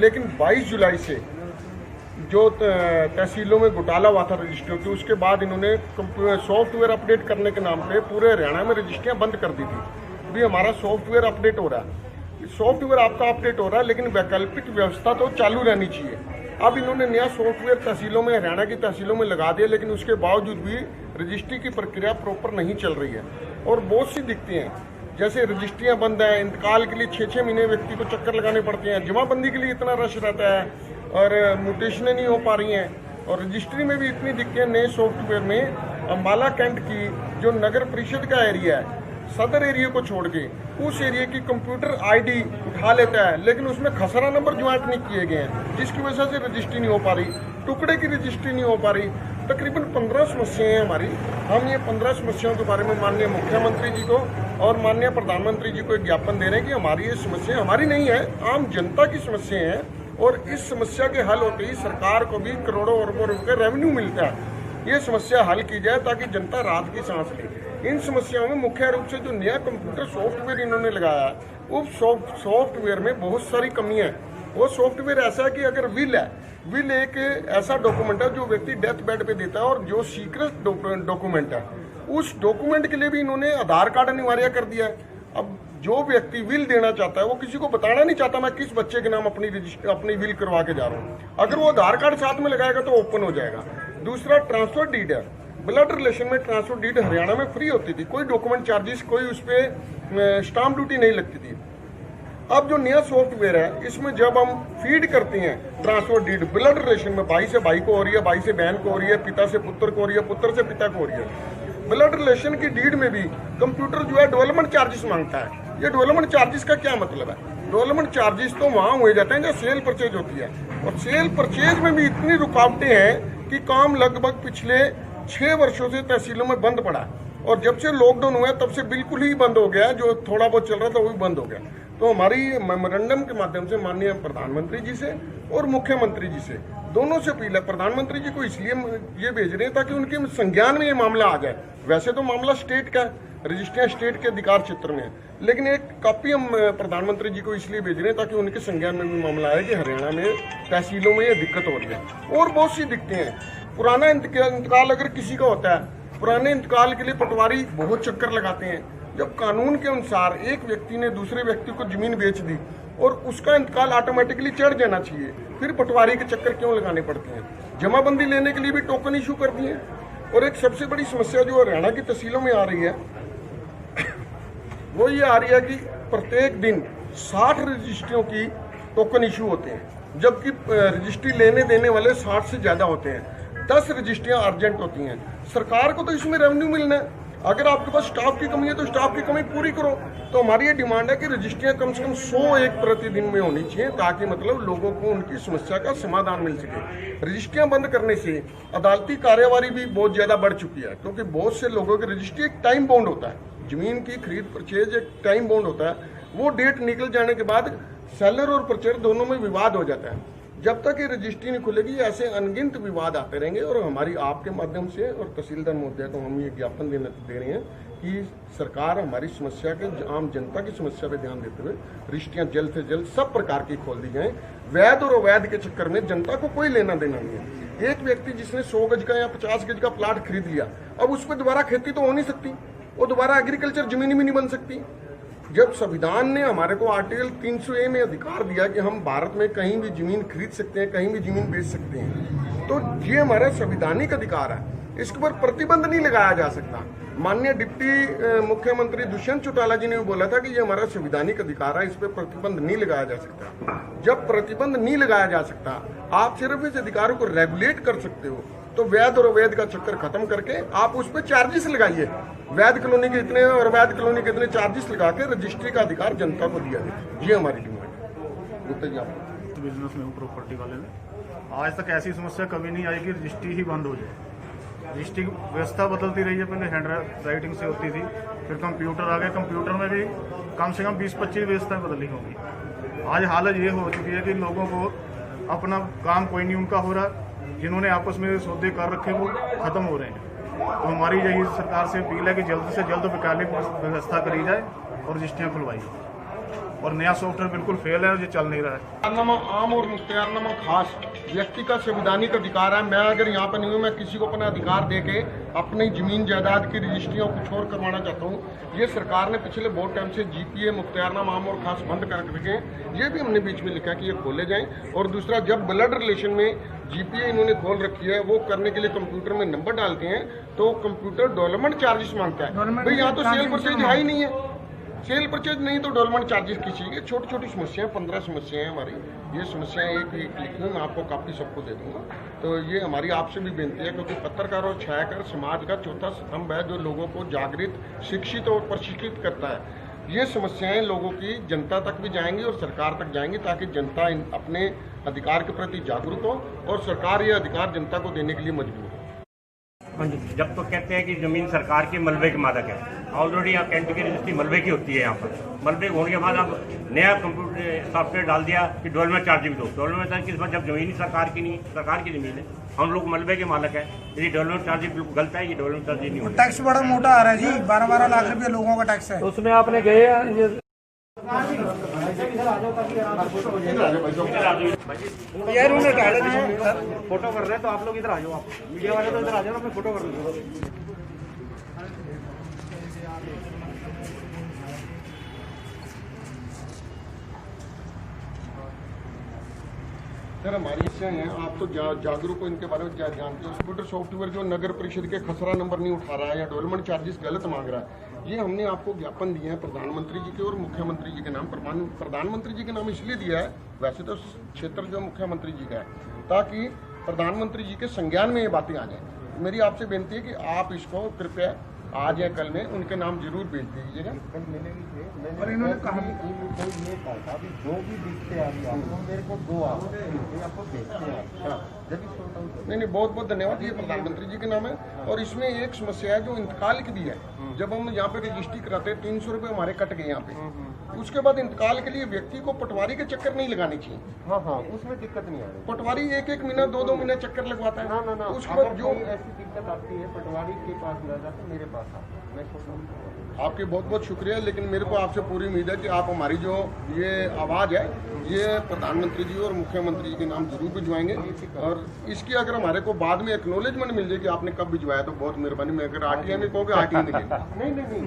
लेकिन 22 जुलाई से जो तहसीलों में घोटाला हुआ था रजिस्ट्रियों की, उसके बाद इन्होंने सॉफ्टवेयर अपडेट करने के नाम पे पूरे हरियाणा में रजिस्ट्रियाँ बंद कर दी थी। अभी हमारा सॉफ्टवेयर अपडेट हो रहा है, सॉफ्टवेयर आपका अपडेट हो रहा है, लेकिन वैकल्पिक व्यवस्था तो चालू रहनी चाहिए। अब इन्होंने नया सॉफ्टवेयर तहसीलों में, हरियाणा की तहसीलों में लगा दिया, लेकिन उसके बावजूद भी रजिस्ट्री की प्रक्रिया प्रॉपर नहीं चल रही है। और बहुत सी दिक्कतें हैं, जैसे रजिस्ट्रियाँ बंद हैं, इंतकाल के लिए 6-6 महीने व्यक्ति को चक्कर लगाने पड़ते हैं, जमाबंदी के लिए इतना रश रहता है और म्यूटेशनें नहीं हो पा रही हैं। और रजिस्ट्री में भी इतनी दिक्कतें नए सॉफ्टवेयर में। अम्बाला कैंट की जो नगर परिषद का एरिया है, सदर एरिया को छोड़ के उस एरिया की कंप्यूटर आईडी उठा लेता है, लेकिन उसमें खसरा नंबर ज्वाइंट नहीं किए गए हैं, जिसकी वजह से रजिस्ट्री नहीं हो पा रही, टुकड़े की रजिस्ट्री नहीं हो पा रही। तकरीबन 15 समस्याएं हैं हमारी। हम ये 15 समस्याओं के बारे में माननीय मुख्यमंत्री जी को और माननीय प्रधानमंत्री जी को एक ज्ञापन दे रहे हैं कि हमारी ये समस्या हमारी नहीं है, आम जनता की समस्याएं हैं। और इस समस्या के हल होते ही सरकार को भी करोड़ों अरबों रुपये रेवेन्यू मिलता है। ये समस्या हल की जाए ताकि जनता राहत की सांस ले। इन समस्याओं में मुख्य रूप से जो नया कंप्यूटर सॉफ्टवेयर इन्होंने लगाया है, उस सॉफ्टवेयर में बहुत सारी कमियां हैं। वो सॉफ्टवेयर ऐसा है कि अगर विल है, विल एक ऐसा डॉक्यूमेंट है जो व्यक्ति डेथ बेड पे देता है और जो सीक्रेट डॉक्यूमेंट है, उस डॉक्यूमेंट के लिए भी इन्होंने आधार कार्ड अनिवार्य कर दिया है। अब जो व्यक्ति विल देना चाहता है वो किसी को बताना नहीं चाहता मैं किस बच्चे के नाम अपनी विल करवा के जा रहा हूँ। अगर वो आधार कार्ड साथ में लगाएगा तो ओपन हो जाएगा। दूसरा ट्रांसफर डीड है, ब्लड रिलेशन में ट्रांसफर डीड हरियाणा में फ्री होती थी, कोई डॉक्यूमेंट चार्जेस, कोई उस पर स्टाम्प ड्यूटी नहीं लगती थी। अब जो नया सॉफ्टवेयर है, इसमें जब हम फीड करते हैं ट्रांसफर डीड ब्लड रिलेशन में, भाई से भाई को हो रही है, भाई से बहन को हो रही है, पिता से पुत्र को हो रही है, पुत्र से पिता को हो रही है, ब्लड रिलेशन की डीड में भी कंप्यूटर जो है डेवलपमेंट चार्जेस मांगता है। ये डेवलपमेंट चार्जेस का क्या मतलब है? डेवलपमेंट चार्जेस तो वहां हुए जाते हैं जब सेल परचेज होती है, और सेल परचेज में भी इतनी रुकावटें हैं कि काम लगभग पिछले 6 वर्षों से तहसीलों में बंद पड़ा है। और जब से लॉकडाउन हुआ है तब से बिल्कुल ही बंद हो गया है, जो थोड़ा बहुत चल रहा था वो भी बंद हो गया। तो हमारी मेमोरेंडम के माध्यम से माननीय प्रधानमंत्री जी से और मुख्यमंत्री जी से, दोनों से अपील है। प्रधानमंत्री जी को इसलिए ये भेज रहे हैं ताकि उनके संज्ञान में ये मामला आ जाए। वैसे तो मामला स्टेट का है, रजिस्ट्रियाँ स्टेट के अधिकार क्षेत्र में है, लेकिन एक कॉपी हम प्रधानमंत्री जी को इसलिए भेज रहे हैं ताकि उनके संज्ञान में भी मामला आए कि हरियाणा में तहसीलों में ये दिक्कत हो रही है। और बहुत सी दिक्कतें हैं। पुराना इंतकाल अगर किसी का होता है, पुराने इंतकाल के लिए पटवारी बहुत चक्कर लगाते हैं। जब कानून के अनुसार एक व्यक्ति ने दूसरे व्यक्ति को जमीन बेच दी और उसका इंतकाल ऑटोमेटिकली चढ़ जाना चाहिए, फिर पटवारी के चक्कर क्यों लगाने पड़ते हैं? जमाबंदी लेने के लिए भी टोकन इशू कर दिए। और एक सबसे बड़ी समस्या जो हरियाणा की तहसीलों में आ रही है वो ये आ रही है कि प्रत्येक दिन 60 रजिस्ट्रियों की टोकन इशू होते हैं, जबकि रजिस्ट्री लेने देने वाले 60 से ज्यादा होते हैं। 10 रजिस्ट्रियां अर्जेंट होती हैं। सरकार को तो इसमें रेवेन्यू मिलना है। अगर आपके पास स्टाफ की कमी है तो स्टाफ की कमी पूरी करो। तो हमारी ये डिमांड है कि रजिस्ट्रियां कम से कम 100 एक प्रतिदिन में होनी चाहिए, ताकि मतलब लोगों को उनकी समस्या का समाधान मिल सके। रजिस्ट्रियां बंद करने से अदालती कार्यवाही भी बहुत ज्यादा बढ़ चुकी है, क्योंकि बहुत से लोगों की रजिस्ट्री एक टाइम बाउंड होता है। जमीन की खरीद परचेज एक टाइम बाउंड होता है, वो डेट निकल जाने के बाद सेलर और परचेज दोनों में विवाद हो जाता है। जब तक ये रजिस्ट्री नहीं खुलेगी ऐसे अनगिनत विवाद आते रहेंगे। और हमारी आपके माध्यम से और तहसीलदार महोदय को हम ये ज्ञापन दे रहे हैं कि सरकार हमारी समस्या के, आम जनता की समस्या पे ध्यान देते हुए रजिस्ट्रियां जल्द से जल्द सब प्रकार की खोल दी जाएं। वैध और अवैध के चक्कर में जनता को कोई लेना देना नहीं है। एक व्यक्ति जिसने 100 गज का या 50 गज का प्लाट खरीद लिया, अब उस पर दोबारा खेती तो हो नहीं सकती, वो दोबारा एग्रीकल्चर जमीन भी नहीं बन सकती। जब संविधान ने हमारे को आर्टिकल 300A में अधिकार दिया कि हम भारत में कहीं भी जमीन खरीद सकते हैं, कहीं भी जमीन बेच सकते हैं, तो ये हमारा संवैधानिक अधिकार है, इसके ऊपर प्रतिबंध नहीं लगाया जा सकता। माननीय डिप्टी मुख्यमंत्री दुष्यंत चौटाला जी ने भी बोला था कि ये हमारा संवैधानिक अधिकार है, इस पर प्रतिबंध नहीं लगाया जा सकता। जब प्रतिबंध नहीं लगाया जा सकता, आप सिर्फ इस अधिकारों को रेगुलेट कर सकते हो, तो वैध और अवैध का चक्कर खत्म करके आप उस पर चार्जेस लगाइए। वैध कॉलोनी के इतने और अवैध कॉलोनी के इतने चार्जेस लगा के रजिस्ट्री का अधिकार जनता को दिया जाए। ये हमारी डिमांड है। गुप्ता जी, आप बिजनेस में हूँ प्रॉपर्टी वाले में, आज तक ऐसी समस्या कभी नहीं आई कि रजिस्ट्री ही बंद हो जाए। रजिस्ट्री व्यवस्था बदलती रही है, पहले हैंड राइटिंग से होती थी, फिर कंप्यूटर आ गया, कंप्यूटर में भी कम से कम 20-25 व्यवस्थाएं बदली होंगी। आज हालत ये हो चुकी है कि लोगों को अपना काम कोई नहीं उनका हो रहा, जिन्होंने आपस में सौदे कर रखे वो खत्म हो रहे हैं। तो हमारी यही सरकार से अपील है कि जल्द से जल्द वैकल्पिक व्यवस्था करी जाए और रजिस्ट्रियाँ खुलवाई। और नया सॉफ्टवेयर बिल्कुल फेल है और ये चल नहीं रहा है। मुख्तारनामा आम और मुख्तारनामा खास व्यक्ति का संवैधानिक अधिकार है। मैं अगर यहाँ पर नहीं हूँ, मैं किसी को अपना अधिकार देके अपनी जमीन जायदाद की रजिस्ट्रियों को कुछ और करवाना चाहता हूँ। ये सरकार ने पिछले बहुत टाइम से जीपीए मुख्तारनामा आम और खास बंद कर रखे हैं। ये भी हमने बीच में लिखा कि ये खोले जाएं। और दूसरा, जब ब्लड रिलेशन में जीपीए इन्होंने खोल रखी है, वो करने के लिए कंप्यूटर में नंबर डालते हैं तो कंप्यूटर डेवलपमेंट चार्जेस मांगता है। भाई यहाँ तो सेल परचेज है ही नहीं है। सेल परचेज नहीं तो डेवलपमेंट चार्जेस की चाहिए। छोटी छोटी समस्याएं, 15 समस्याएं हमारी। ये समस्याएं एक लिख लूँ, मैं आपको कापी सबको दे दूंगा। तो ये हमारी आपसे भी बेनती है, क्योंकि पत्रकार और छायाकर समाज का चौथा स्तंभ है जो लोगों को जागृत, शिक्षित और प्रशिक्षित करता है। ये समस्याएं लोगों की जनता तक भी जाएंगी और सरकार तक जाएंगी, ताकि जनता अपने अधिकार के प्रति जागरूक हो और सरकार ये अधिकार जनता को देने के लिए मजबूर हो। जब तो कहते हैं कि जमीन सरकार के मलबे के मादक है, ऑलरेडी यहाँ कैंट की रजिस्ट्री मलबे की होती है। यहाँ पर मलबे होने के बाद अब नया कंप्यूटर सॉफ्टवेयर डाल दिया कि डेवलपमेंट चार्ज भी दो। डेवलपमेंट चार्ज किस बात, जब जमीन ही सरकार की नहीं, सरकार की जमीन है, हम लोग मलबे के मालक है। यदि डेवलपमेंट चार्ज बिल्कुल गलत है, ये डेवलपमेंट चार्ज नहीं होता। टैक्स बड़ा मोटा आ रहा है जी, 12-12 लाख रुपए लोगों का टैक्स है। तो उसमें आपने गए ये यार उन्हें डाला फोटो कर रहे हैं तो आप लोग इधर आ जाओ, आप मीडिया वाले तो इधर आ जाओ, अपने फोटो कर लो। सर, हमारी इच्छाएं हैं, आप तो जागरूक हो इनके बारे में, जानते हो। कंप्यूटर सॉफ्टवेयर जो नगर परिषद के खसरा नंबर नहीं उठा रहा है या डेवलपमेंट चार्जेस गलत मांग रहा है, ये हमने आपको ज्ञापन दिए हैं प्रधानमंत्री जी के और मुख्यमंत्री जी के नाम। प्रधानमंत्री जी के नाम इसलिए दिया है, वैसे तो क्षेत्र जो मुख्यमंत्री जी का है, ताकि प्रधानमंत्री जी के संज्ञान में ये बातें आ जाए। मेरी आपसे बेनती है कि आप इसको कृपया आज या कल में उनके नाम जरूर भेज दीजिएगा। और इन्होंने कहा ये था अभी जो भी दिखते हैं अभी आपको मेरे को दो आपको भेजते हैं। नहीं, बहुत बहुत धन्यवाद। ये प्रधानमंत्री जी के नाम है। और इसमें एक समस्या है जो इंतकाल की भी है। जब हम यहाँ पे रजिस्ट्री कराते हैं, 300 रुपये हमारे कट गए यहाँ पे। उसके बाद इंतकाल के लिए व्यक्ति को पटवारी के चक्कर नहीं लगाने चाहिए। हाँ, उसमें दिक्कत नहीं आ रही। पटवारी 1-1 महीना 2-2 महीने चक्कर लगवाता है। ना उसके बाद जो ऐसी दिक्कत आती है पटवारी के पास ना जाकर मेरे पास आता है। मैं सोचता हूँ आपके बहुत बहुत शुक्रिया, लेकिन मेरे को आपसे पूरी उम्मीद है कि आप हमारी जो ये आवाज़ है, ये प्रधानमंत्री जी और मुख्यमंत्री जी के नाम जरूर भिजवाएंगे। और इसकी अगर हमारे को बाद में एक्नॉलेजमेंट मिल जाए कि आपने कब भिजवाया तो बहुत मेहरबानी। मैं अगर आरटीआई में कहोगे, आरटीआई में नहीं